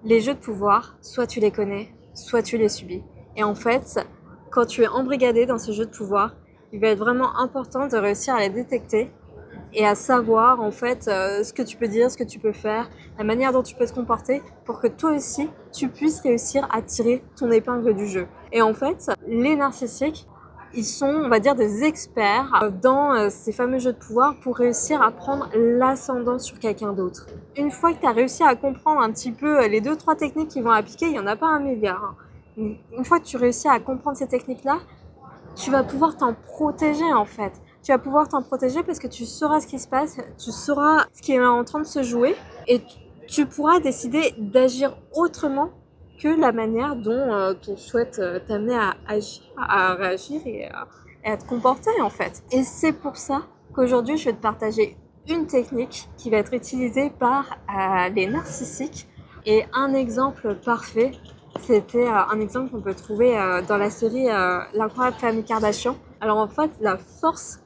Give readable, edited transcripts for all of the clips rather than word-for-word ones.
Les jeux de pouvoir, soit tu les connais, soit tu les subis. Et en fait, quand tu es embrigadé dans ces jeux de pouvoir, il va être vraiment important de réussir à les détecter et à savoir en fait ce que tu peux dire, ce que tu peux faire, la manière dont tu peux te comporter pour que toi aussi tu puisses réussir à tirer ton épingle du jeu. Et en fait, les narcissiques, ils sont, on va dire, des experts dans ces fameux jeux de pouvoir pour réussir à prendre l'ascendant sur quelqu'un d'autre. Une fois que tu as réussi à comprendre un petit peu les 2-3 techniques qu'ils vont appliquer, il n'y en a pas un milliard. Une fois que tu réussis à comprendre ces techniques-là, tu vas pouvoir t'en protéger en fait. Tu vas pouvoir t'en protéger parce que tu sauras ce qui se passe, tu sauras ce qui est en train de se jouer et tu pourras décider d'agir autrement que la manière dont tu souhaites t'amener à agir, à réagir et à te comporter en fait. Et c'est pour ça qu'aujourd'hui je vais te partager une technique qui va être utilisée par les narcissiques et un exemple parfait. C'était un exemple qu'on peut trouver dans la série L'incroyable famille Kardashian. Alors en fait, la force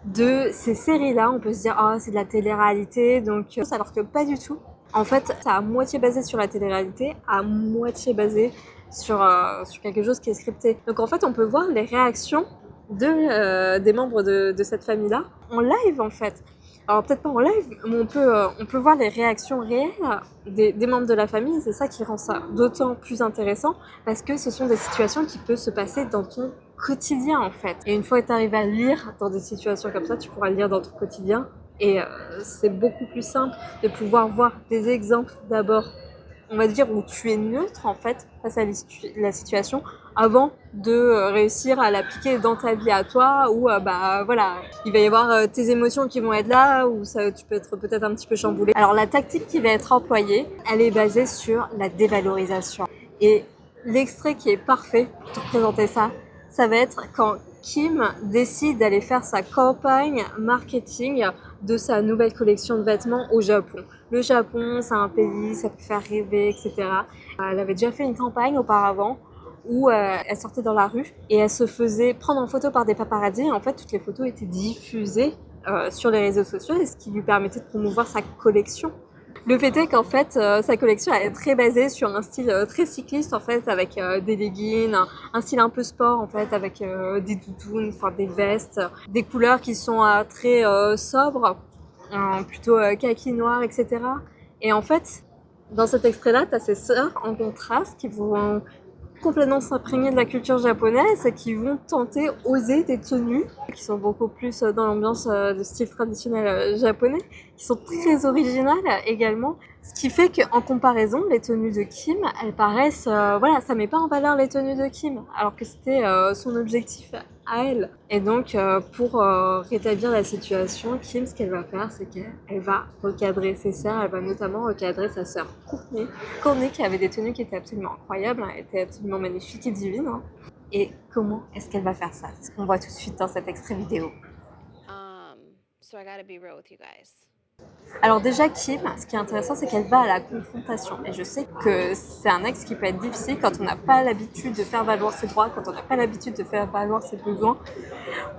de ces séries-là, on peut se dire « Ah, c'est de la télé-réalité », donc alors que pas du tout. En fait, c'est à moitié basé sur la télé-réalité, à moitié basé sur quelque chose qui est scripté. Donc en fait, on peut voir les réactions des membres de cette famille-là en live en fait. Alors peut-être pas en live, mais on peut voir les réactions réelles des membres de la famille. C'est ça qui rend ça d'autant plus intéressant parce que ce sont des situations qui peuvent se passer dans ton quotidien en fait. Et une fois que tu arrives à lire dans des situations comme ça, tu pourras le lire dans ton quotidien. Et c'est beaucoup plus simple de pouvoir voir des exemples d'abord, on va dire, où tu es neutre en fait face à la situation avant de réussir à l'appliquer dans ta vie à toi où bah voilà, il va y avoir tes émotions qui vont être là ou ça, tu peux être peut-être un petit peu chamboulé. Alors la tactique qui va être employée, elle est basée sur la dévalorisation. Et l'extrait qui est parfait pour te présenter ça, ça va être quand Kim décide d'aller faire sa campagne marketing de sa nouvelle collection de vêtements au Japon. Le Japon, c'est un pays, ça peut faire rêver, etc. Elle avait déjà fait une campagne auparavant où elle sortait dans la rue et elle se faisait prendre en photo par des paparazzis. Et en fait, toutes les photos étaient diffusées sur les réseaux sociaux, et ce qui lui permettait de promouvoir sa collection. Le fait est qu'en fait, sa collection est très basée sur un style très cycliste en fait, avec des leggings, un style un peu sport en fait, avec des doudounes, enfin des vestes, des couleurs qui sont très sobres, plutôt kaki noir, etc. Et en fait, dans cet extrait-là, tu as ces sœurs en contraste qui vont complètement s'imprégner de la culture japonaise et qui vont tenter, oser des tenues qui sont beaucoup plus dans l'ambiance de style traditionnel japonais, qui sont très originales également. Ce qui fait qu'en comparaison, les tenues de Kim, elles paraissent, voilà, ça met pas en valeur les tenues de Kim, alors que c'était son objectif à elle. Et donc, pour rétablir la situation, Kim, ce qu'elle va faire, c'est qu'elle va recadrer ses sœurs, elle va notamment recadrer sa sœur Courtney. Courtney qui avait des tenues qui étaient absolument incroyables, hein, était absolument magnifique et divine. Hein. Et comment est-ce qu'elle va faire ça? C'est ce qu'on voit tout de suite dans cet extrait vidéo. So I gotta be real with you guys. Alors déjà, Kim, ce qui est intéressant, c'est qu'elle va à la confrontation. Et je sais que c'est un axe qui peut être difficile quand on n'a pas l'habitude de faire valoir ses droits, quand on n'a pas l'habitude de faire valoir ses besoins.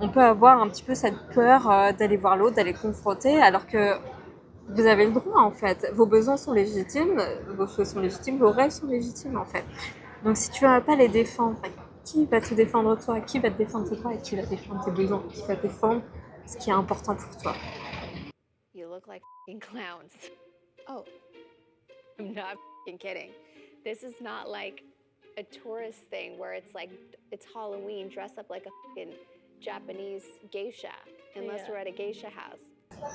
On peut avoir un petit peu cette peur d'aller voir l'autre, d'aller confronter, alors que vous avez le droit en fait. Vos besoins sont légitimes, vos souhaits sont légitimes, vos rêves sont légitimes en fait. Donc si tu ne vas pas les défendre, qui va te défendre toi? Qui va te défendre tes droits et qui va défendre tes besoins? Qui va défendre ce qui est important pour toi? You look like clowns. Oh, I'm not kidding. This is not like a tourist thing where it's like it's Halloween, dress up like a Japanese geisha, unless we're at a geisha house.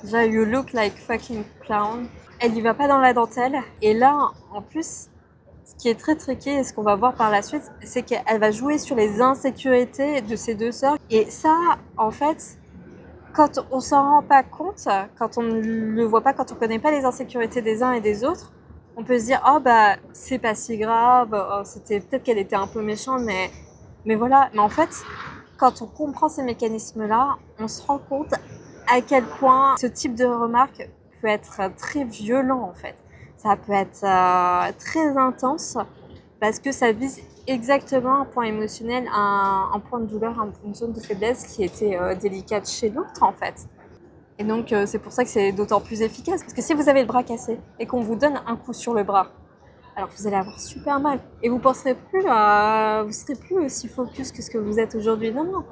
Déjà, you look like fucking clown. Elle y va pas dans la dentelle. Et là, en plus, ce qui est très tricky et ce qu'on va voir par la suite, c'est qu'elle va jouer sur les insécurités de ses deux sœurs. Et ça, en fait, quand on s'en rend pas compte, quand on ne le voit pas, quand on connaît pas les insécurités des uns et des autres, on peut se dire oh bah c'est pas si grave, oh, c'était peut-être qu'elle était un peu méchante, mais voilà. Mais en fait, quand on comprend ces mécanismes-là, on se rend compte à quel point ce type de remarque peut être très violent en fait. Ça peut être très intense parce que ça vise exactement un point émotionnel, un point de douleur, une zone de faiblesse qui était délicate chez l'autre en fait. Et donc c'est pour ça que c'est d'autant plus efficace. Parce que si vous avez le bras cassé et qu'on vous donne un coup sur le bras, alors vous allez avoir super mal. Et vous serez plus aussi focus que ce que vous êtes aujourd'hui. Non, non.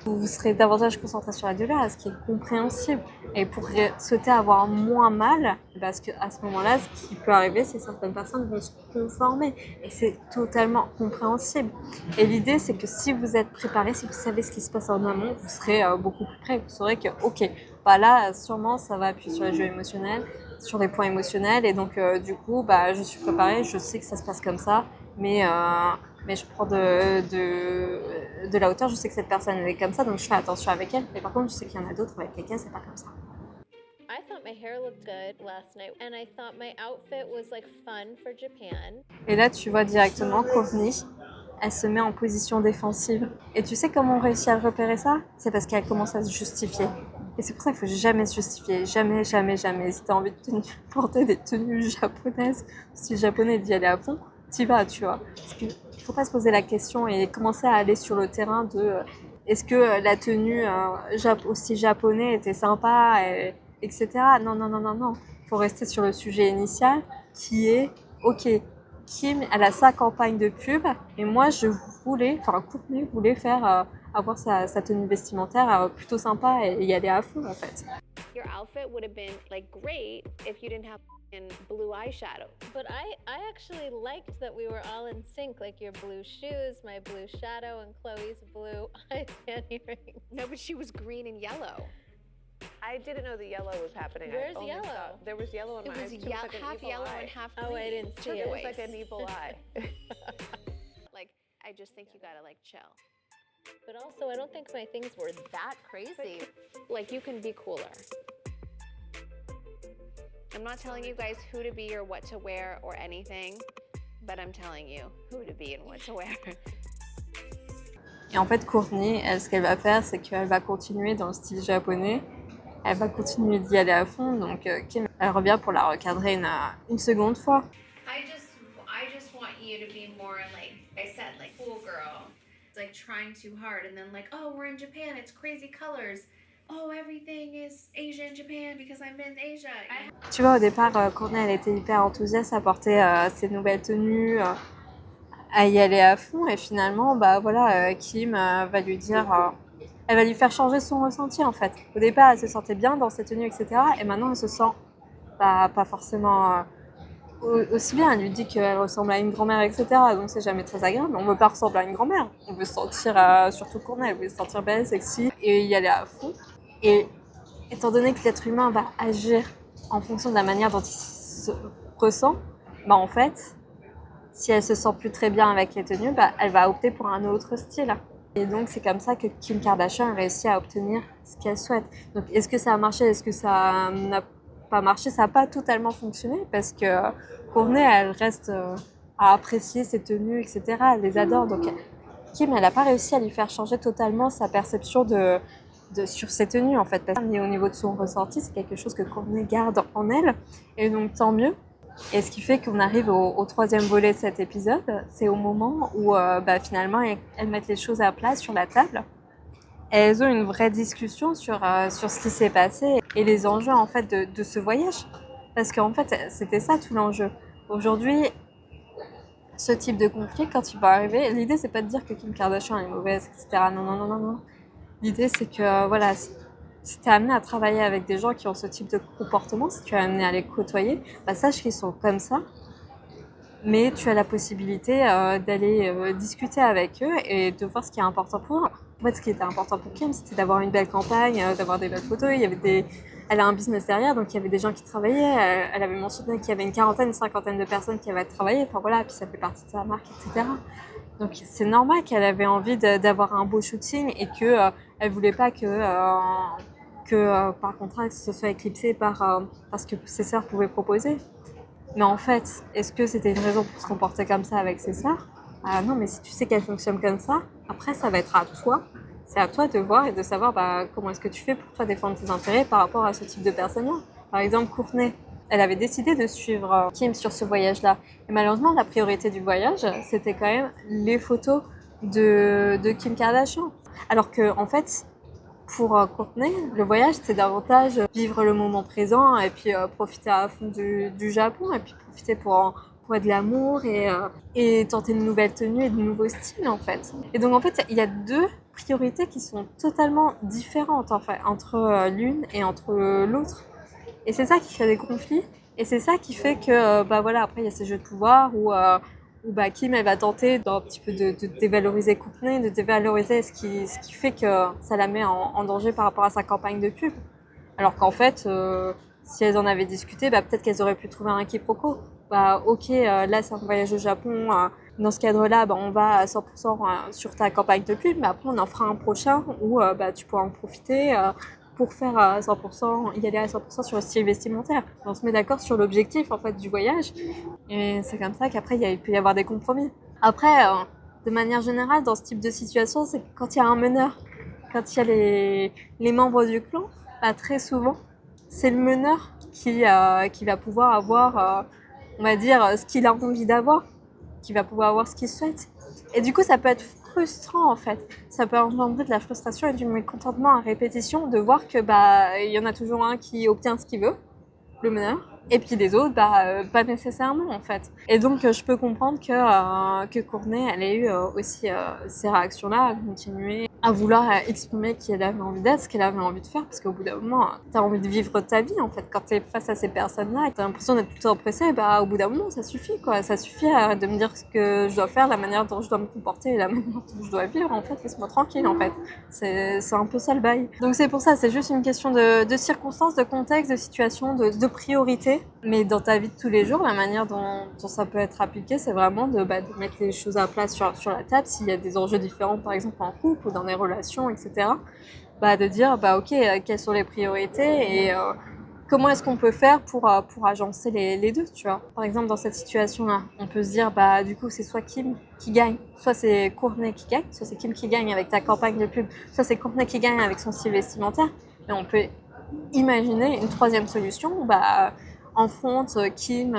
Vous serez davantage concentré sur la douleur, ce qui est compréhensible. Et pour souhaiter avoir moins mal, parce qu'à ce moment-là, ce qui peut arriver, c'est que certaines personnes vont se conformer. Et c'est totalement compréhensible. Et l'idée, c'est que si vous êtes préparé, si vous savez ce qui se passe en amont, vous serez beaucoup plus prêt. Vous saurez que, ok, bah là, sûrement, ça va appuyer sur les jeux émotionnels, sur les points émotionnels. Et donc, du coup, bah, je suis préparée, je sais que ça se passe comme ça. Mais je prends de la hauteur, je sais que cette personne elle est comme ça, donc je fais attention avec elle. Mais par contre, je sais qu'il y en a d'autres avec lesquelles c'est pas comme ça. I thought my hair looked good last night, and I thought my outfit was like fun for Japan. Et là, tu vois directement Courtney, elle se met en position défensive. Et tu sais comment on réussit à repérer ça? C'est parce qu'elle commence à se justifier. Et c'est pour ça qu'il faut jamais se justifier, jamais, jamais, jamais. Si t'as envie de porter des tenues japonaises, si le japonais d'y aller à fond, t'y vas, tu vois. Parce qu'il faut pas se poser la question et commencer à aller sur le terrain de est-ce que la tenue aussi japonais était sympa, etc. Non, non, non, non, non. Il faut rester sur le sujet initial qui est ok. Kim, elle a sa campagne de pub et moi Courtney voulait faire avoir sa tenue vestimentaire plutôt sympa et y aller à fond en fait. Your outfit would have been like great if you didn't have blue eyeshadow. But I actually liked that we were all in sync, like your blue shoes, my blue shadow, and Chloe's blue eyeshadow ring. No, but she was green and yellow. I didn't know the yellow was happening. Where's I only yellow? Thought there was yellow in It my was eyes. Too. It was like an half evil yellow eye. and half green. Oh, I didn't see It was it. like an evil eye. Like, I just think you gotta like chill. But also, I don't think my things were that crazy. Like, you can be cooler. I'm not telling you guys who to be or what to wear or anything, but I'm telling you who to be and what to wear. Et en fait, Courtney, ce qu'elle va faire, c'est qu'elle va continuer dans le style japonais. Elle va continuer d'y aller à fond. Donc, Kim, elle revient pour la recadrer une seconde fois. I just want you to be more like I said, like cool girl. It's like trying too hard and then like, oh, we're in Japan, it's crazy colors. Oh, everything is Asia in Japan because I'm in Asia. Tu vois, au départ, Courtney, elle était hyper enthousiaste à porter ses nouvelles tenues, à y aller à fond. Et finalement, bah voilà, Kim va lui dire, elle va lui faire changer son ressenti en fait. Au départ, elle se sentait bien dans ses tenues, etc. Et maintenant, elle se sent pas forcément aussi bien. Elle lui dit qu'elle ressemble à une grand-mère, etc. Donc c'est jamais très agréable. On veut pas ressembler à une grand-mère. On veut se sentir, surtout Courtney, elle veut se sentir belle, sexy et y aller à fond. Et étant donné que l'être humain va agir en fonction de la manière dont il se ressent, bah en fait, si elle se sent plus très bien avec les tenues, bah elle va opter pour un autre style. Et donc c'est comme ça que Kim Kardashian a réussi à obtenir ce qu'elle souhaite. Donc est-ce que ça a marché? Est-ce que ça n'a pas marché? Ça n'a pas totalement fonctionné parce que Courtney, elle reste à apprécier ses tenues, etc. Elle les adore. Donc Kim, elle n'a pas réussi à lui faire changer totalement sa perception sur ses tenues en fait. Mais au niveau de son ressenti, c'est quelque chose que Courtney garde en elle. Et donc tant mieux. Et ce qui fait qu'on arrive au troisième volet de cet épisode, c'est au moment où finalement elles mettent les choses à plat sur la table. Et elles ont une vraie discussion sur ce qui s'est passé et les enjeux en fait de ce voyage. Parce qu'en fait, c'était ça tout l'enjeu. Aujourd'hui, ce type de conflit, quand il va arriver, l'idée c'est pas de dire que Kim Kardashian est mauvaise, etc. Non, non, non, non, non. L'idée c'est que voilà, si tu es amené à travailler avec des gens qui ont ce type de comportement, si tu es amené à les côtoyer, bah sache qu'ils sont comme ça. Mais tu as la possibilité d'aller discuter avec eux et de voir ce qui est important pour eux. En fait, ce qui était important pour Kim, c'était d'avoir une belle campagne, d'avoir des belles photos. Elle a un business derrière, donc il y avait des gens qui travaillaient. Elle avait mentionné qu'il y avait une cinquantaine de personnes qui avaient travaillé. Enfin voilà, puis ça fait partie de sa marque, etc. Donc c'est normal qu'elle avait envie d'avoir un beau shooting et que elle voulait pas que par contrat ce soit éclipsé par ce que ses sœurs pouvaient proposer. Mais en fait, est-ce que c'était une raison pour se comporter comme ça avec ses sœurs? Non, mais si tu sais qu'elle fonctionne comme ça, après ça va être à toi. C'est à toi de voir et de savoir comment est-ce que tu fais pour toi défendre tes intérêts par rapport à ce type de personnes-là. Par exemple, Courtney, elle avait décidé de suivre Kim sur ce voyage-là. Et malheureusement, la priorité du voyage, c'était quand même les photos de Kim Kardashian. Alors que, en fait, pour Courtney, le voyage, c'est davantage vivre le moment présent et puis profiter à fond du Japon et puis profiter pour pour être de l'amour et tenter de nouvelles tenues et de nouveaux styles en fait. Et donc en fait, il y a deux priorités qui sont totalement différentes en fait, entre l'une et entre l'autre. Et c'est ça qui crée des conflits. Et c'est ça qui fait que, bah voilà, après il y a ces jeux de pouvoir où bah, Kim elle va tenter d'un petit peu de dévaloriser Courtney, de dévaloriser ce qui fait que ça la met en danger par rapport à sa campagne de pub. Alors qu'en fait, si elles en avaient discuté, bah peut-être qu'elles auraient pu trouver un quiproquo. Bah ok, là c'est un voyage au Japon, dans ce cadre-là, bah, on va à 100% sur ta campagne de pub, mais après on en fera un prochain où bah, tu pourras en profiter pour faire à 100%, y aller à 100% sur le style vestimentaire. On se met d'accord sur l'objectif en fait du voyage, et c'est comme ça qu'après il peut y avoir des compromis. Après, de manière générale, dans ce type de situation, c'est quand il y a un meneur, quand il y a les membres du clan, bah, très souvent, c'est le meneur qui va pouvoir avoir, on va dire, ce qu'il a envie d'avoir, qui va pouvoir avoir ce qu'il souhaite. Et du coup, ça peut être frustrant en fait. Ça peut engendrer de la frustration et du mécontentement à répétition de voir que bah il y en a toujours un qui obtient ce qu'il veut, le meneur, et puis les autres, bah pas nécessairement en fait. Et donc je peux comprendre que Courtney, elle ait eu aussi ces réactions-là, à continuer à vouloir exprimer qui elle avait envie d'être, ce qu'elle avait envie de faire, parce qu'au bout d'un moment, t'as envie de vivre ta vie en fait. Quand t'es face à ces personnes-là et t'as l'impression d'être tout le temps oppressée, bah au bout d'un moment, ça suffit quoi. Ça suffit de me dire ce que je dois faire, la manière dont je dois me comporter et la manière dont je dois vivre en fait. Laisse-moi tranquille en fait. C'est un peu ça le bail. Donc c'est pour ça, c'est juste une question de circonstances, de contexte, de situation, de priorité. Mais dans ta vie de tous les jours, la manière dont ça peut être appliqué, c'est vraiment de mettre les choses à plat sur la table. S'il y a des enjeux différents, par exemple en couple ou dans des relations, etc., bah, de dire, bah, ok, quelles sont les priorités et comment est-ce qu'on peut faire pour agencer les deux, tu vois. Par exemple, dans cette situation-là, on peut se dire, bah, du coup, c'est soit Kim qui gagne, soit c'est Courtney qui gagne, soit c'est Kim qui gagne avec ta campagne de pub, soit c'est Courtney qui gagne avec son style vestimentaire. Et on peut imaginer une troisième solution, bah, en front, Kim,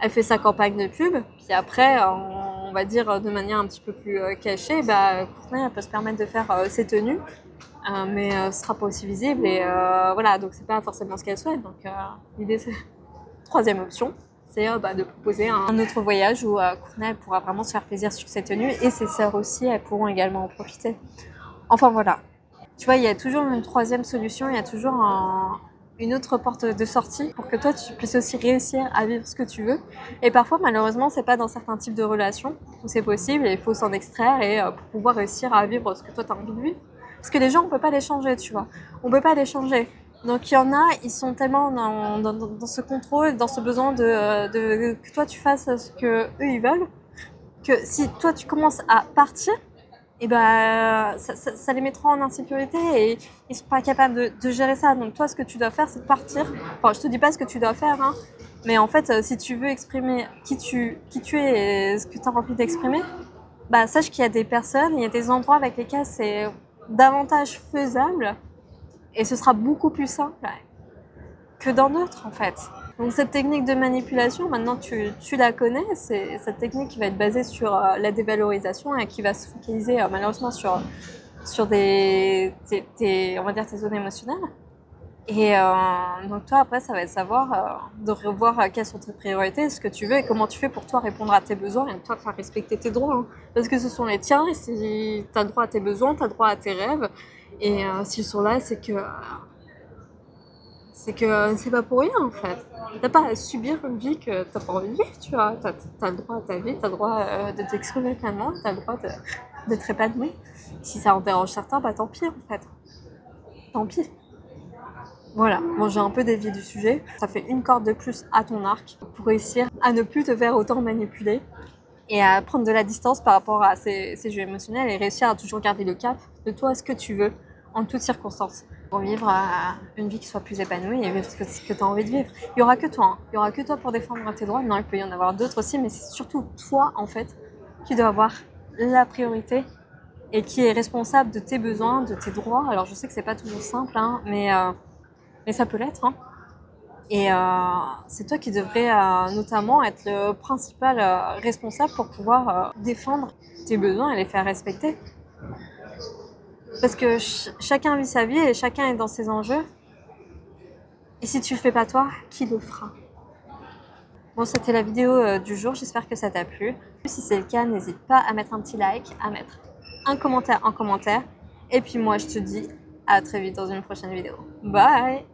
elle fait sa campagne de pub, puis après, on va dire de manière un petit peu plus cachée, bah, Courtney, elle peut se permettre de faire ses tenues, mais ce sera pas aussi visible, et voilà, donc c'est pas forcément ce qu'elle souhaite. Donc l'idée, c'est troisième option, c'est de proposer un autre voyage où Courtney elle pourra vraiment se faire plaisir sur ses tenues, et ses sœurs aussi, elles pourront également en profiter. Enfin voilà. Tu vois, il y a toujours une troisième solution, il y a toujours une autre porte de sortie pour que toi, tu puisses aussi réussir à vivre ce que tu veux. Et parfois, malheureusement, c'est pas dans certains types de relations où c'est possible et il faut s'en extraire et pour pouvoir réussir à vivre ce que toi, tu as envie de vivre. Parce que les gens, on peut pas les changer, tu vois. On peut pas les changer. Donc, il y en a, ils sont tellement dans ce contrôle, dans ce besoin que toi, tu fasses ce que eux ils veulent, que si toi, tu commences à partir, et bah, ça les mettra en insécurité et ils sont pas capables de gérer ça. Donc toi, ce que tu dois faire, c'est partir. Enfin, je te dis pas ce que tu dois faire, hein, mais en fait, si tu veux exprimer qui tu es et ce que tu as envie d'exprimer, bah, sache qu'il y a des personnes, il y a des endroits avec lesquels c'est davantage faisable et ce sera beaucoup plus simple que dans d'autres, en fait. Donc cette technique de manipulation, maintenant tu la connais, c'est cette technique qui va être basée sur la dévalorisation et qui va se focaliser malheureusement sur on va dire tes zones émotionnelles. Et donc toi après ça va être savoir de revoir quelles sont tes priorités, ce que tu veux et comment tu fais pour toi répondre à tes besoins et toi faire respecter tes droits. Hein. Parce que ce sont les tiens et si tu as droit à tes besoins, tu as droit à tes rêves. Et s'ils sont là, c'est que c'est pas pour rien en fait. T'as pas à subir une vie que t'as pas envie de vivre, tu vois. T'as le droit à ta vie, t'as le droit de t'exprimer pleinement, t'as le droit d'être épanoui. Si ça en dérange certains, bah tant pis en fait. Tant pis. Voilà, bon j'ai un peu dévié du sujet. Ça fait une corde de plus à ton arc pour réussir à ne plus te faire autant manipuler et à prendre de la distance par rapport à ces jeux émotionnels et réussir à toujours garder le cap de toi, ce que tu veux, en toutes circonstances. Pour vivre une vie qui soit plus épanouie et vivre ce que tu as envie de vivre. Il n'y aura que toi, hein. Il n'y aura que toi pour défendre tes droits. Non, il peut y en avoir d'autres aussi, mais c'est surtout toi, en fait, qui dois avoir la priorité et qui est responsable de tes besoins, de tes droits. Alors, je sais que c'est pas toujours simple, hein, mais ça peut l'être. Hein. Et c'est toi qui devrais notamment être le principal responsable pour pouvoir défendre tes besoins et les faire respecter. Parce que chacun vit sa vie et chacun est dans ses enjeux. Et si tu le fais pas toi, qui le fera ? Bon, c'était la vidéo du jour, j'espère que ça t'a plu. Si c'est le cas, n'hésite pas à mettre un petit like, à mettre un commentaire en commentaire. Et puis moi, je te dis à très vite dans une prochaine vidéo. Bye!